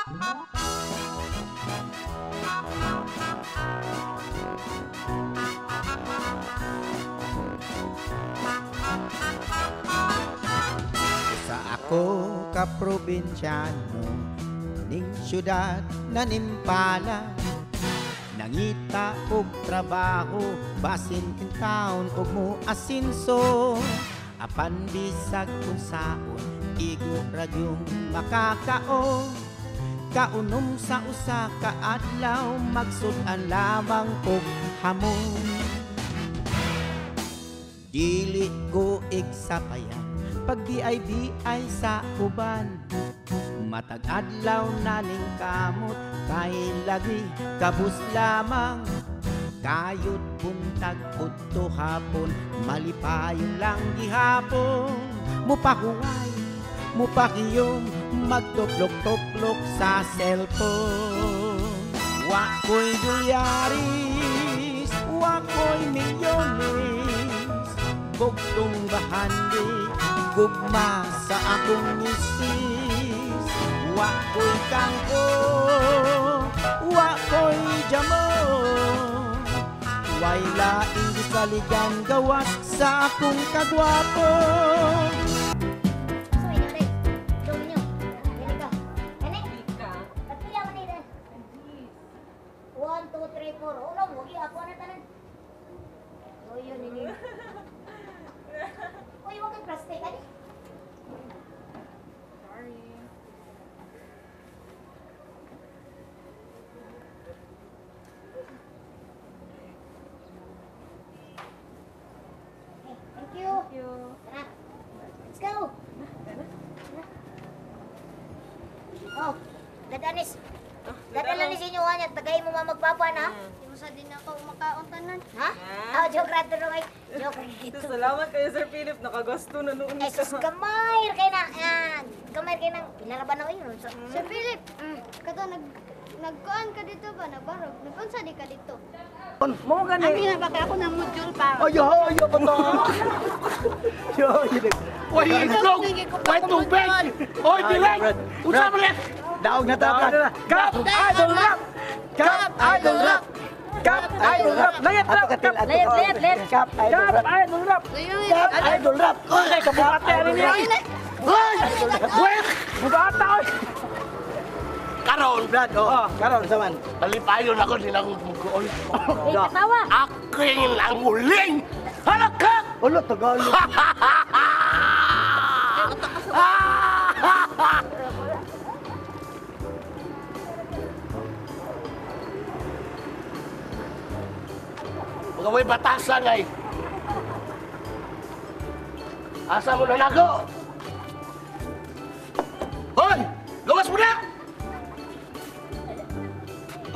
Sa ako ka probinsyano, ning syudad na nimpala, nangita og trabaho, basin in town og mo asinso. Apan bisag kung saon, igo radyong makakao. Kaunom sa usa ka adlaw, magsudan lamang og hamon. Dili ko igsapayan, pag BIBI sa uban. Matag adlaw naning kamot, kay lagi kabus lamang. Kayod buntag udto hapon, malipayon lang gihapon. Mupahuway, mupakiyom, magtuplok-tuplok sa cellphone. Wako'y dolyaris, wako'y milyones, bugtong bahandi, gugma sa akong misis. Wako'y kangko, wako'y jamon, way laing gisaligan gawas sa akong kagwapo. Oh, dadanis. Dadalan ni sinyo niya, tagay mo magpapa na. Di mo sa din ako makauntanan. Ha? Oh, joke rato ro kay. Joke ito. Salamat kayo, Sir Philip. Nakagasto na noon Eh, sus, gamay kay na. Gamay kay nang pinaraban na yun. Sir Philip, kato nagkuan ka dito ba? Nagbarog? Nagkunsa di ka dito? Mo gani. Ano nga baka ako ng module pa? Ayo, pa to. Yo, Why itlog? Why tubig? Oy, direk! Unsa man yan? daog na ta. Kap idol rap. Kap idol rap. Kap idol rap. Layat rap. Layat. Kap idol rap. Idol rap! Kap idol rap. Oy, kabukate ani niya. Hoy! Wait! Bugata oy! Karon, Brad, karon saman. balipayon ako nila kung mugoy. Katawa. Ako yung nanguling! Halakak! Ulo Tagalog. Mga may batasan ay. Asa mo na nago? Hoy! Lumas mo na!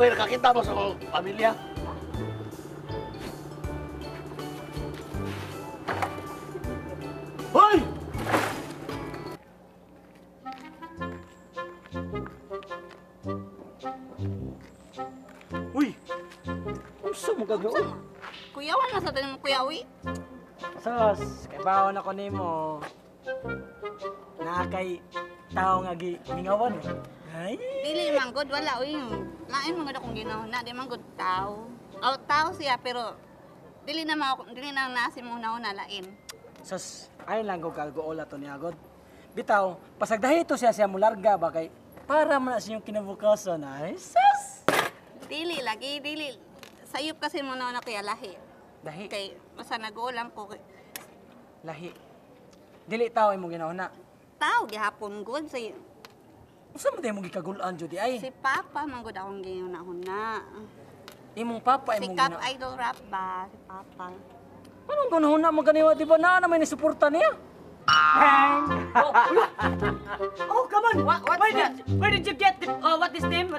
Uy, nakakita mo sa mga pamilya. Hoy! Uy. Unsa mo gagawin? Kuyawan na sa tanim kuyawi. Sos, kay bawon ako nimo. Na kay tao nga gingawan eh. Ay. Dili man good wala uy. Lain man gud akong ginahon na di man good tao. Oh, tao siya pero dili na nasi mo na lain. Sos, ay lang ko kagola to niya god. Bitaw, pasagdahi to siya mularga ba kay para man sa iyong kinabukasan ay. Sos. Dili sayop kasi mo na kaya lahi. Dahi Kay basta nag-uulam ko lahi. Dili tao imong ginahon na. tao gihapon good sa Unsa man day mo gikagulan jud ay? si Papa man gud akong ginahuna. Imong papa Si imong Cap gina. Idol Rap ba si Papa. Anong gunahon na maganiwa di ba na may nisuporta niya? Oh, come on. Where did you get the, what is name?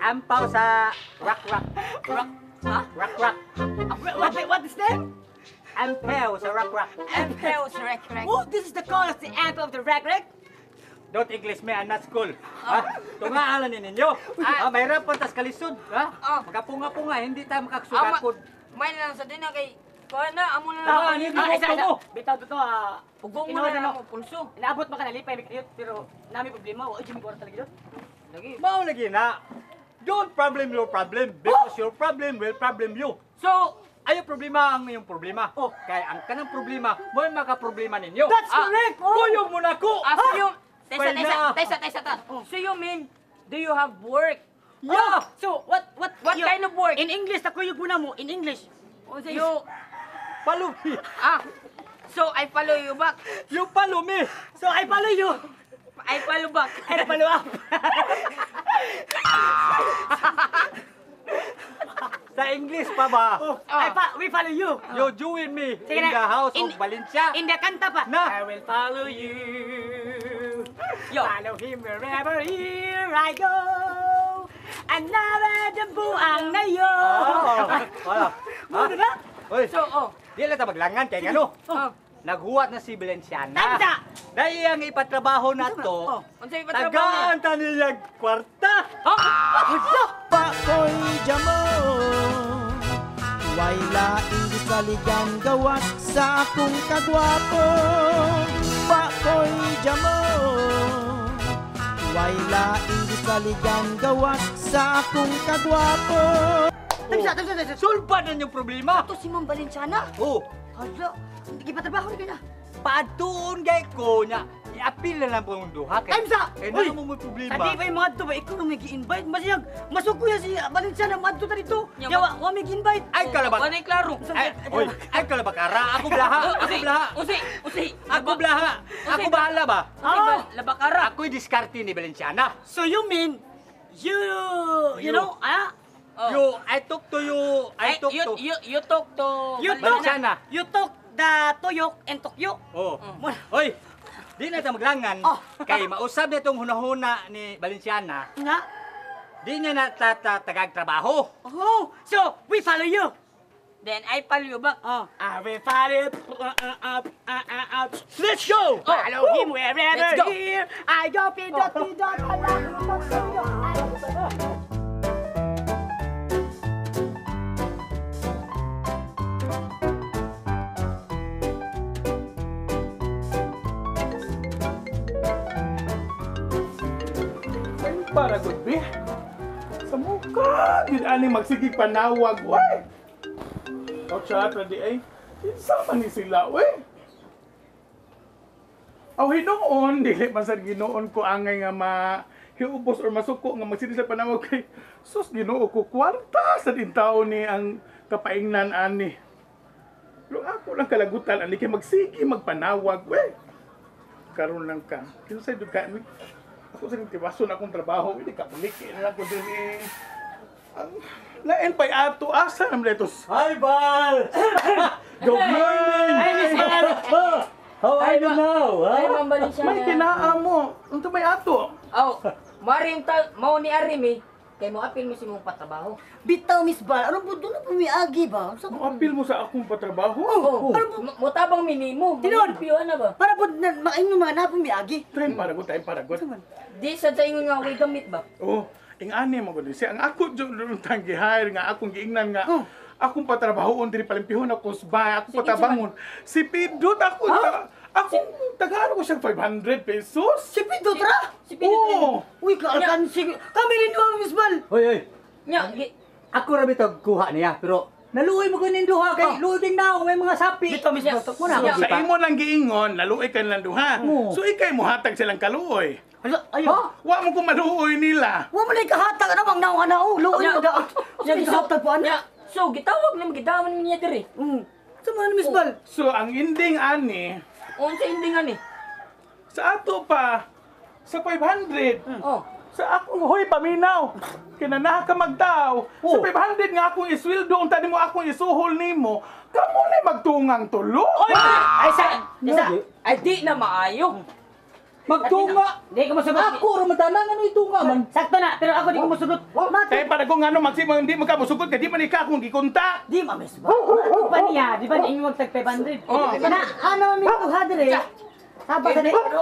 Ampaw sa rock. Huh? Rock. What is name? Ampaw sa rock. Ampaw sa rock. Oh, this is the call of the amp of the rock. Don't English me, I'm not school. Tungaalan ninyo. Mahirap po tas kalisod. Makapunga-punga, hindi tayo makakasugakod. May lang sa din na kay Kuha na, amo na Ah, lang. isa. Bitaw to Ugong mo Inood, na ano? lang mo pulso. Inaabot man ka na lipay mikayot pero nami problema wa jud mi kwarta lagi dot. Lagi. Mao lagi na. Don't problem your problem because your problem will problem you. So, ayo problema ang iyong problema. Oh. Kaya ang kanang problema, mo maka-problema ninyo. That's correct. Kuyog mo na ko. So you, Pwede na. Tesa. So you mean, do you have work? Yeah. So, what What kind of work? In English ta kuyog muna mo in English. You, Palubi. so I follow you back. You follow me. So I follow you. I follow back. I follow up. Sa English pa ba? We follow you. You join me Sige in na. the house In- of Valencia. In the kanta pa. Na. I will follow you. Yo. Follow him wherever here I go. Another buang na yun. Wala. Ano na? Oy, So, di lang ta maglangan kay ngano. oh, Naghuwat na si Valenciana. Tanda! Dahil ang ipatrabaho na to, unsay patrabaho? tagaan ta niyang kwarta. Pakoy jamo Way laing gisaligan gawas sa akong kagwapo Pakoy jamo Way laing gisaligan gawas sa akong kagwapo Tagsa. Sulpan na yung problema. Ito si Ma'am Valenciana. Oh, Hala, hindi pa trabaho rin na. paadtoon gay ko niya. I-appeal na lang po yung duha. Time sa! Eh, Uy! na mo may problema. Tadi ba yung mga to ba? Ikaw na may gi-invite. Masiyag, masuk ko yan si Valenciana. Madto ta dito. Ya, Yawa, wa may gi-invite. Ay, kalabak. Wanay klaro. Oy, ay kalabakara. Ako blaha. Ako blaha. Usi. Ako blaha. Ako bahala ba? Labakara. Ako'y diskarte ni Valenciana. So you mean, you know, I talk to you. I talk to... You talk to Valenciana. You took the tuyok and Tokyo. Oh. Oy, di na ta maglangan. Kay mausab na itong hunahuna ni Valenciana. Nga? Di niya na tagag trabaho. Oh, so we follow you. Then I follow you back. I will follow. Let's go. Follow him wherever Let's go. here. I go pidot. Para good be. Sa mukha, yun ani magsigig panawag, way. O siya, di ay, sama ni sila, way. Aw hinoon, dili man sad ginoon ko angay nga hiubos or masuko nga magsigig sa panawag kay sus Ginoo ko kwarta sa tao ni ang kapaingnan ani. Pero ako lang kalagutan ani kay magsigi magpanawag, way. Karon lang ka. Kinsay dugan mi? Ako sa tibaso na akong trabaho, hindi ka puliki na ako din eh. Lain pa'y ato, asa naman ito? Hi, Val! Good morning! Hi, Miss Val! How are you now? Ay, Ma'am Valenciana. May kinaa mo. Ito may ato. Oh, maring mao ni Arimi. Kay mo apil mo si mong patrabaho. Bitaw, Miss Val. Ano po doon na pumiagi ba? Sa Ang apil mo sa akong patrabaho. Mutabang minimo. Tinon! Piyon na ba? para po na makain mga na pumiagi. Time paragot, time paragot. Di sa ingon nga way gamit ba? Oh, ing ani mo ko din. Siya, ang ako dyan tanggi-hire nga, akong giingnan nga, akong patrabahoon, diri palimpihon ako sa bahay, akong patabangon. Si Pidot, akong tagaano ko siyang 500 pesos. Si Pito, tra! Si Pinit. Oo. Uy, kaalkansi. Kami rin ko, Miss Val. Hoy! Nya, Ako rabi ito kuha niya, pero naluoy mo ko duha kay luoy na ako, may mga sapi. Bitaw, Miss Val. Muna ako Sa imo lang giingon, naluoy ka nilang duha. So ikay mo hatag silang kaluoy. Ayo. Wa mo ko maluoy nila. Wa mo na ikahatag na bang nawa na o. Luoy mo da. Siya ikahatag po, nya. So, gitawag na magidaman niya diri. Sa mga Miss Val. So ang ending ani, Unsa indingan ni? sa ato pa, sa 500. Oh. Sa akong, hoy, paminaw. Kinanaha ka magtao. Sa 500 nga akong iswildo, unta mo akong isuhol nimo. Kamo na magtungang tulo. Ay ay di na maayo. Magtunga! Di ko masagot. Ako, ramadanan, ano itunga man? Sakto na, pero ako di ko masagot. Kaya para kung ano, magsimo hindi mo ka musugod, kaya di man ikaw akong gikunta. Di ma, Miss Val. Ano pa niya? Di ba inyo magtag 500? Oh. Na, ano mi ko hadre? Saba sa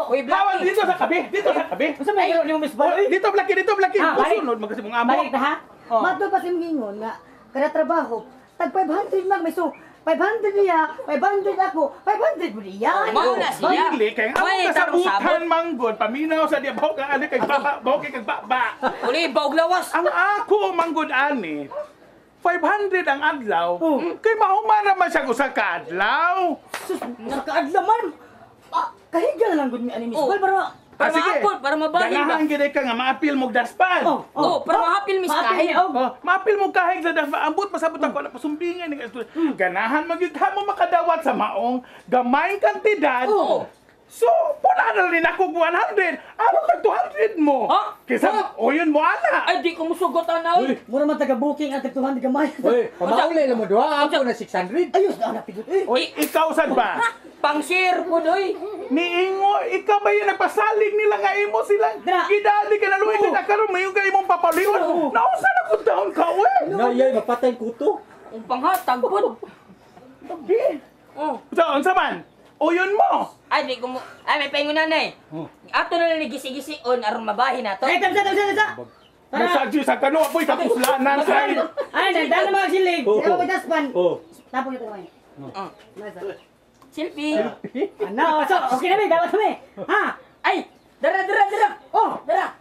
Uy, Bawal dito sa kabi, dito sa kabi. Unsa may garo nimo, Miss Val? Dito blaki, dito blaki. Ah, balik. Usunod magkasi mong amo. Balik na ha? Oh. Mato pa sim gingon nga kada trabaho tag 500 mag may so 500 niya, 500 ako, 500 mo niya. Mao na siya. Dili kay ang May kasabutan sabot. manggod paminaw sa diya bahog ang ani kay baba, bahog kay baba. Uli baog lawas. Ang ako manggod ani 500 ang adlaw. Kay mahumara man siya usa ka adlaw. Nakaadla man. Kahiga na lang gud mi ani Miss Bal para Sige. maapil, para mabahin ba? Ganahan gid ka nga maapil mo daspan. Oh, para mahapil mis kahit. Maapil mo kahig sa daspan. Ambot pasabot ako na pasumbingan ni ganahan magid mo makadawat sa maong gamay kantidad. So, pula na rin ako 100. Ano tag 200 mo? Ha? Kisa oyon mo ana. Ay, di ko musugot na. Mura man taga-booking at 200 gamay. Uy, pamauli na mo doha. Ako na 600. Ayos na anak pidot. Oy, ikaw sad ba? Pang-share po, doy. Niingo, ikaw ba yung nagpasalig nila nga imo silang gidali ka na luwi ka na karon mayo ka imong papaliwan. Nausa na kung taon ka, we. Nayay, mapatay kuto. Ang panghatag po. Sabi. Oh. Saan sa man? Uyon mo. Ay, di ko mo. Ay, may paingon na na eh. Ato na lang gisi-gisi on aron mabahin na to. Ay, tamsa. Masagyo sa kano, apoy kapuslanan sa Ay, nandang mga silig. Ikaw ba daspan? Tapo yung kamay. Selfie. Ano, so, okay na mi, dapat kami. Ha? Ay, dara. Oh, Dara.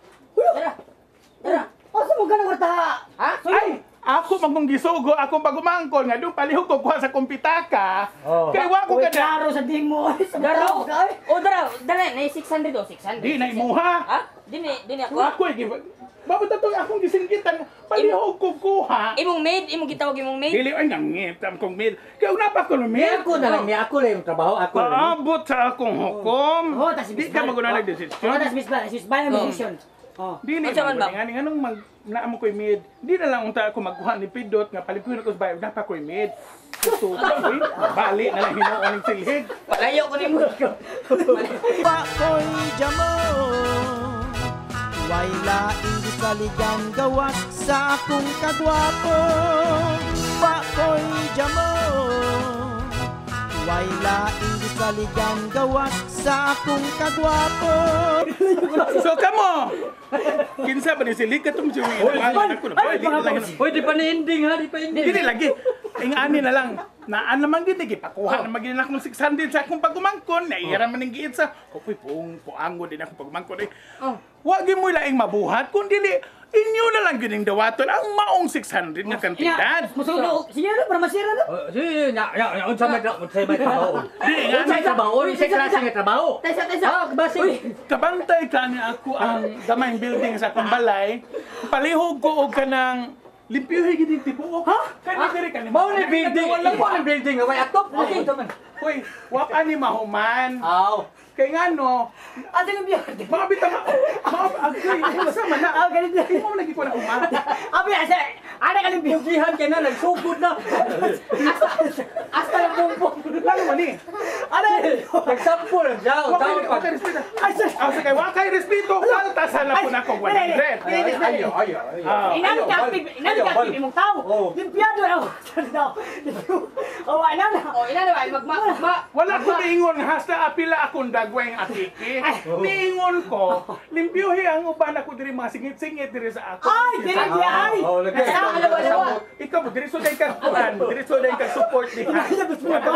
o sa mga ganang warta. Ha? Ay, ako magong gisugo, ako pagumangkon nga doon palihog ko kuha sa kumpitaka. Kay wa ko Uy, kada. klaro sa di mo. Dara. O, dara. Dara, na 600 o 600. Di na imuha. Ha? Dini ako. Ako babot ato akong gisinggitan palihog ko kuha. Imong maid, imong gitawag imong maid. Dili ay ngangit am kong mail. Kay una pa ko no May mail. ako na lang, may ako lang yung trabaho. Ako lang. Paabot sa akong hukom. Oh, tas Di ka maguna nagdesisyon. Oh, tas Miss Bal ang decision. Oh. Dili Unsa man ba? man nga nganong naamo ko'y maid. Di na lang unta ako magkuha ni Pidot nga palikuyon ako sa bayad na pa ko'y maid. So, bali na lang hinuon ng silhig. Palayo ko ni mo. Pakoy jamo. Way laing gisaligan gawas sa akong kagwapo. Pakoy jamo. Way laing gisaligan gawas sa akong kagwapo. So kamo. Kinsa ba ni silhig katong siya ako na. Uy, di pa na-ending ha, di pa ending. Dili lagi. Ang ani na lang. Naan naman gid gipakuha na magin ako ng 600 sa akong pagumangkon. Naira man ning giit sa. Koy puango din ako pagumangkon eh. Wa gyud mo laing mabuhat kun dili inyo na lang gyud ning dawaton ang maong 600 nga kantidad. Musog na. Sige na para masira na. Sige, unsa may trabaho. Di nga Unsa may trabaho, unsa klase nga trabaho. Tesa. Ah, basi. kabantay ka ni ako ang gamayng building sa akong balay. Palihog ko og kanang limpyuhi gid yung tibuok. Ha? Kani diri ka ni. Mao ni building, wala ko ang building nga may atop. Okay, ito man. Hoy, wa ka ni mahuman. Aw. Kay ngano, Ate ng biyo. mga bitaw agay, unsa man na. Ganito. Imo lagi ko na human. Abi, asa. Ana ka ng biyo. Gihan ka na, nagsugod na. Asta ng bumbong. Lalo man ni. Ana. Nagsampo lang siya. Wa Tawag pa. kay respeto. Ay, sir. Aw sa kay wa kay respeto, kaltasan na po nako 100. Ayo. Inani ka active imong tao. Limpiado raw. Oh, ana na. O, ina na ba? Magma. Wala ko miingon hasta apila akong dagway ang atiki. Miingon ko, limpyuhi ang uban ako diri mga singit-singit diri sa ako. Ay, dili dia ay. Oh, lagi. Ikaw mo diri so day ka kuan, diri so day ka support ni ha.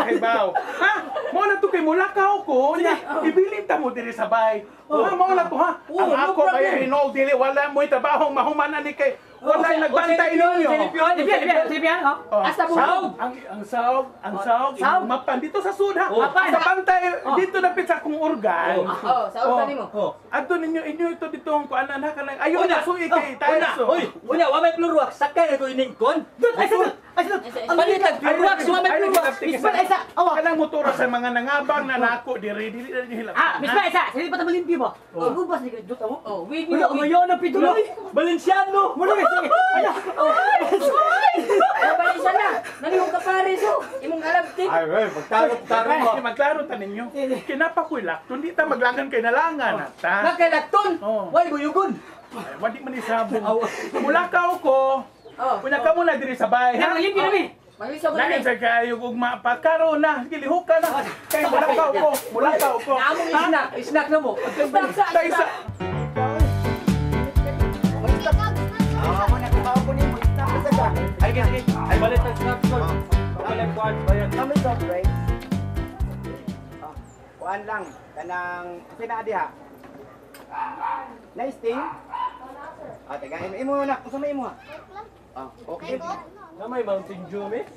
Hibaw. Ha? Mo na to kay mulakaw ko, nya ibilin ta mo diri sa bay. Mo na to ha. Ang ako kay hinol dili wala mo trabaho mahuman ni kay wala nagbantay ninyo. Silipian, oh. Hasta bubog. Ang saog, mapan dito sa sud ha. Sa bantay dito dapit sa akong organ. Oh, sa utan nimo. Adto ninyo inyo ito ditong kuanan ha kanang ayo na suy kay tayo. Uy, una, wa may plurwak. Sakay ako iningkon. Ay, salud. Balitag plurwak, wa may plurwak. Misbal, isa. Awa. Kanang motor sa mga nangabang na nako diri hilang. Misbal, isa. Sige pa tama limpyo ba? Gubas ni kadto mo. Oh, wig Wala ko ngayon na pituloy. Balenciano. Muna sige. Ala. Balik siya na. Nalihong ka pare so. Imong alam tip. Ay, magtaro mo. Maglaro ta ninyo. Kinapa ko lakton di ta maglangan kay nalangan ta. Nakalakton. Why buyugon? Wadi man isabong. Mulakaw ko. Una ka muna diri sa bahay ha. Limpyo na mi. Malisaw ko Lain na. sa kayo ugma pa karo na gilihok ka na. Kay mulakaw ko. Naamong snack na mo. Sa isa. Ay, balik ang snack ko. collect quad bayan. Kami soft drinks. Kuan lang kanang sina diha. Nice thing. Teka, imo na, usa may imo ha. Okay. Na may Mountain Dew, miss.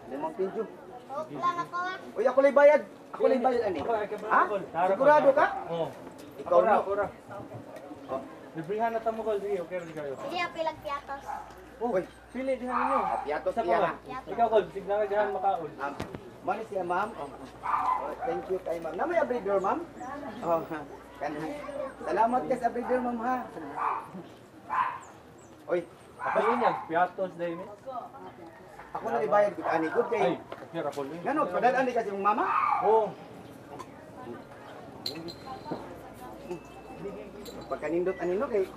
Mountain Dew. Coke lang ako ah. Uy, ako lay bayad. Ako lay bayad ani. Ha? Sigurado ka? Oo. Ikaw na. Ako. Librihan na tamo kol di, okay rin kayo. Hindi ang pilag piatos. Uy, Pili dihan ninyo. piatos Sa siya. pa. Ikaw kol, sigla dihan makaon. Mani siya, ma'am. Thank you kay ma'am. Namay abridor, ma'am? Kanang. Salamat ka sa abridor, ma'am, ha? Uy, Kapalin niya, piatos dahil miss. ako na ibayad ko. Ani, good kay. Ay, kira kol. Ngano, padalaan di kasi mong mama? Oo. Pagkanindot anino kay,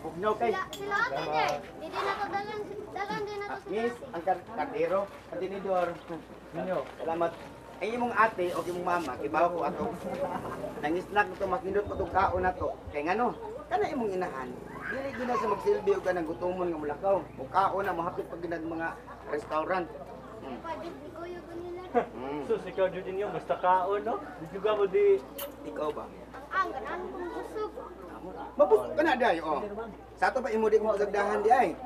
pugnaw kay. Sila ate niya eh. Hindi na to dalan din na to sila. Miss, ang kardero, kantinidor. Ninyo. Salamat. Ay imong ate o imong mama, kibaw ko ato. Nangisnak to makindot ko tong kaon nato. Kay ngano? Kana imong inahan. Dili gyud na sa magsilbi og kanang gutomon nga mulakaw. O kaon na mahapit pag ginag mga restaurant. Pwede di ko yung nila. Sus, ikaw dyan ninyo, basta kaon, no? Di juga mo di... Ikaw ba? Ang ganan kong busog. Mabusog ka na day, oh. Sa ato pa imo di mo agdahan di ay.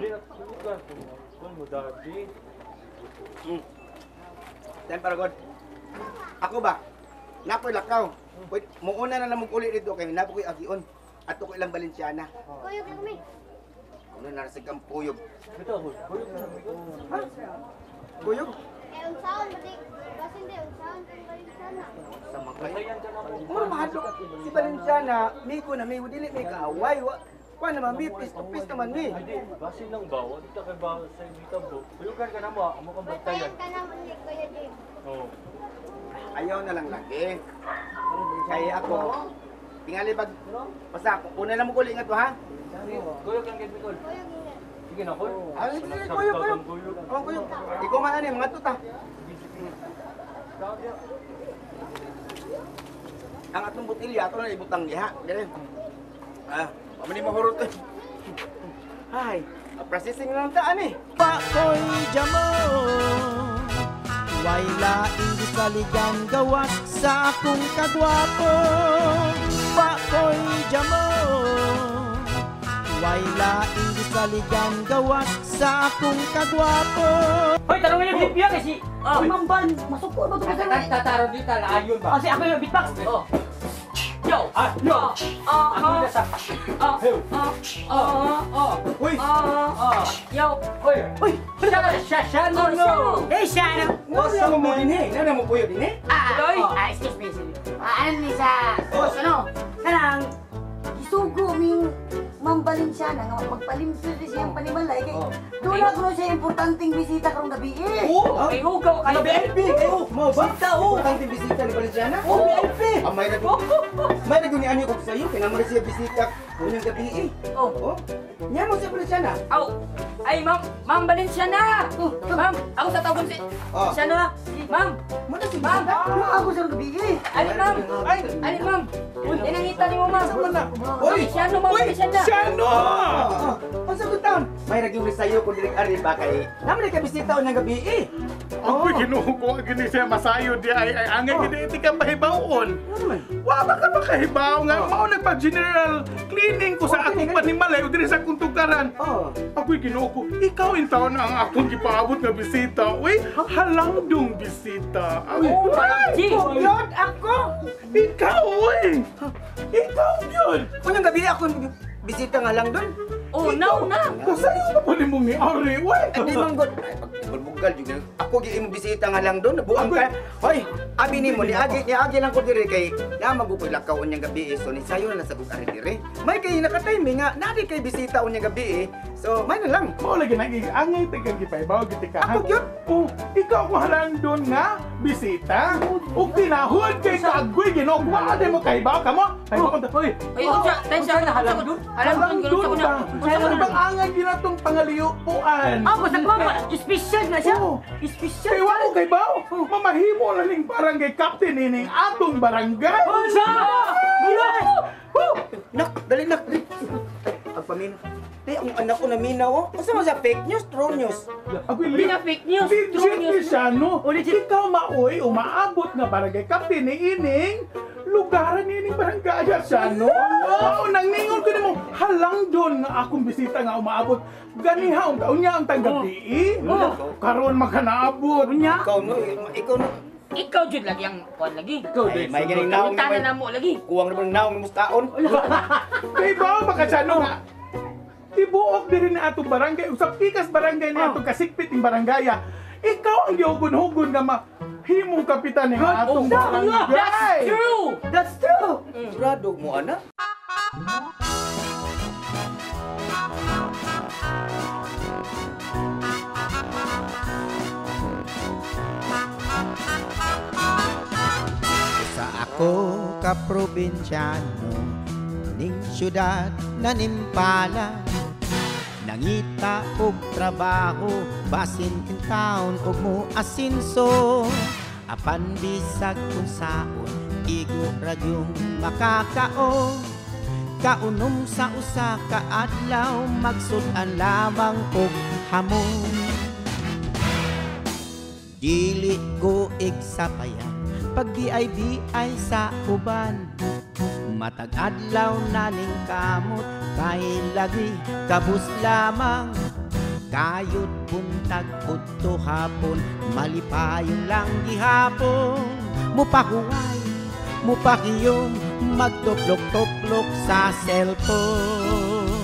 Di na juga. Kung mo dati. Then para god. Ako ba? Napoy lakaw. Wait, muuna na lang ulit dito kay napoy agion. Ato ko ilang Balenciana. Kuyog lang mi. Ano narasig kang puyog? Ito, hul. Ha? Puyog? Eh unsaon ba di? Kasi hindi unsaon kung balik sana. Sa mga Pasayan ka na po. Mura mahadlok si Balenciana, Miko na may dili may kaaway. Kuha naman, may pis naman may. Ay, di. Basin lang ba? Wala ka kay ba sa ibita bro. Puyugan ka na mo. Amo kang bantayan. Batayan ka naman ni Kuya Jim. Oo. Ayaw na lang lagi. Kaya ako, tingali pag, basta, una lang mo kuli nga to ha? Kuyog lang, Kid Nicole. Kuyog nga. Sige na, Kol. Ah, sige, kuyog. Oh, kuyog. Ikaw man ano, mga tuta. Ang atong butilya, ato na ibutang diha. Ganun. Pamani mahurot eh. Ay, processing lang taan eh. Pakoy jamo way laing gisaligan gawas sa akong kagwapo. Pakoy jamo way laing gisaligan gawas sa akong kagwapo. Hoy, tanongin yung Olivia kasi Mamban, masukot ba ito kasi? Tataro dito, laayon ba? Kasi ako yung beatbox. Oh. Yo! Yo! Ako na sa... Uy! Yo! Hoy! Uy! Siya, no! Eh, siya na! Wasa mo din eh. Nana mo puyo din eh. Excuse me, ano ni sa... Ano? Kanang, isugo ming mambalin siya na nga magpalimsir siyang panimalay kay doon na gro siya importanteng bisita karong gabi eh. Kay hugaw kayo! VIP! Kayo! Mau ba? Importante bisita ni Balenciana? VIP! May na guni ani ko sa iyo. Kaya mo na siya bisita unang gabi eh. Nya mo siya Balenciana? Aw! Ay, ma'am Balenciana! Ma'am, ako sa tawag si... Siya na! Ma'am! Mo na si Ma'am! Ano ako sa gabi eh? Ali, ma'am! Ali, ma'am! Inangita ni mo, ma'am! Oy! Siya no, ma'am Balenciana! Ano? Ang sagutan. May naging sa'yo kung dilig ari ba kay naman ka bisita unang gabi eh. Ako ginuho ko gini siya masayo di ay angay gini iti ka mahibawon. Wa ba ka makahibaw nga mao nagpa-general cleaning ko sa akong panimalay o diri sa akong tugaran. Ako'y ginuho ko, ikaw in taon ang akong gipaabot nga bisita. Uy, halangdong bisita. Yun ako! Ikaw, uy! Ikaw yun! Unang gabi ako bisita nga lang doon. Oh, no! Kasayo pa pala mong ni-ari, uy! Hindi man god. Bulbugal juga. Ako gi imong bisita nga lang doon. Nabuang ka. Hoy, abi nimo ni agi lang ko dire kay na magupoy lakaw unyang gabi so ni sayo na nasabog ari dire. May kay nakatime nga nadi kay bisita unyang gabi so may na lang. Mao lagi nag-angay tegang gipaibaw giti ka. Ako gyud. Oh, ikaw ko halandon nga bisita. Ug tinahod kay kaaggoy Ginoo. Wa mo kahibaw ka mo. Ay mo ta. Hoy. Ay, tensya na halang doon. Halang doon ba? Ano bang angay ginatong pangaliyupuan? Ako sa mama, special na siya. Special. Kay wa mo kahibaw. Mamahimo na ning barangay captain ining atong barangay. Yes! Nak, dali nak. magpaminaw. Di, ang anak ko naminaw, oh. Asa mo sa fake news, true news? Ako Di na fake news, true news. Cristiano, ikaw maoy, umaabot nga barangay kapte ni Ining, lugaran ni Ining barangay Cristiano. Oo, nang ningon ko nimo, halang doon nga akong bisita nga umaabot. Ganiha, ang taon niya ang tanggabi. Karon makanaabot. Ikaw no. Ikaw jud lagi ang kuan lagi. Ay, may ganing naong Tanan na mo lagi. kuwang naman naong ni mustaon. Kay ba Cristiano nga? Tibuok diri na atong barangay, usap pikas barangay na atong kasikpit ng barangaya. Ikaw ang gihugon-hugon nga mahimong kapitan ng atong barangay. That's true. That's true! Sigurado mo, anak. Sa ako ka probinsyano, ning syudad na nimpala, nangita og trabaho, basin in town og mo asinso. Apan bisag kung saon, igo radyong makakao. Kaunom sa usa ka adlaw, magsudan lamang og hamon. Dili ko igsapayan, pag BIB ay sa uban. Matag adlaw na ning kamot, kay lagi kabus lamang. Kayot buntag udto hapon, malipayong lang gihapon. Mupahuway, mupakiyom, magtuplok-tuplok sa cellphone.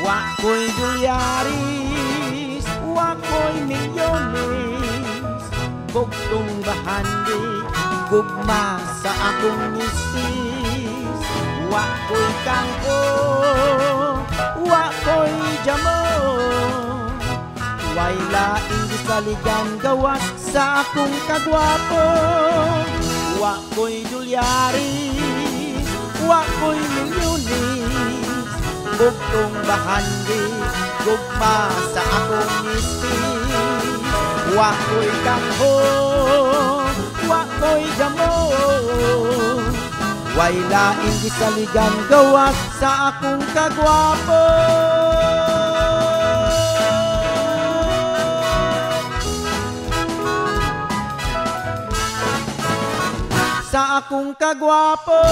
Wako'y dolyaris, wako'y milyones, bugtong bahandi, gugma sa akong misis. Wako'y kangko, wako'y jamon, way laing gisaligan gawas sa akong kagwapo. Wako'y dolyaris, wako'y milyones, bugtong bahandi, gugma sa akong misis. Wako'y kangko, wako'y jamon, way laing gisaligan gawas sa akong kagwapo. Sa akong kagwapo.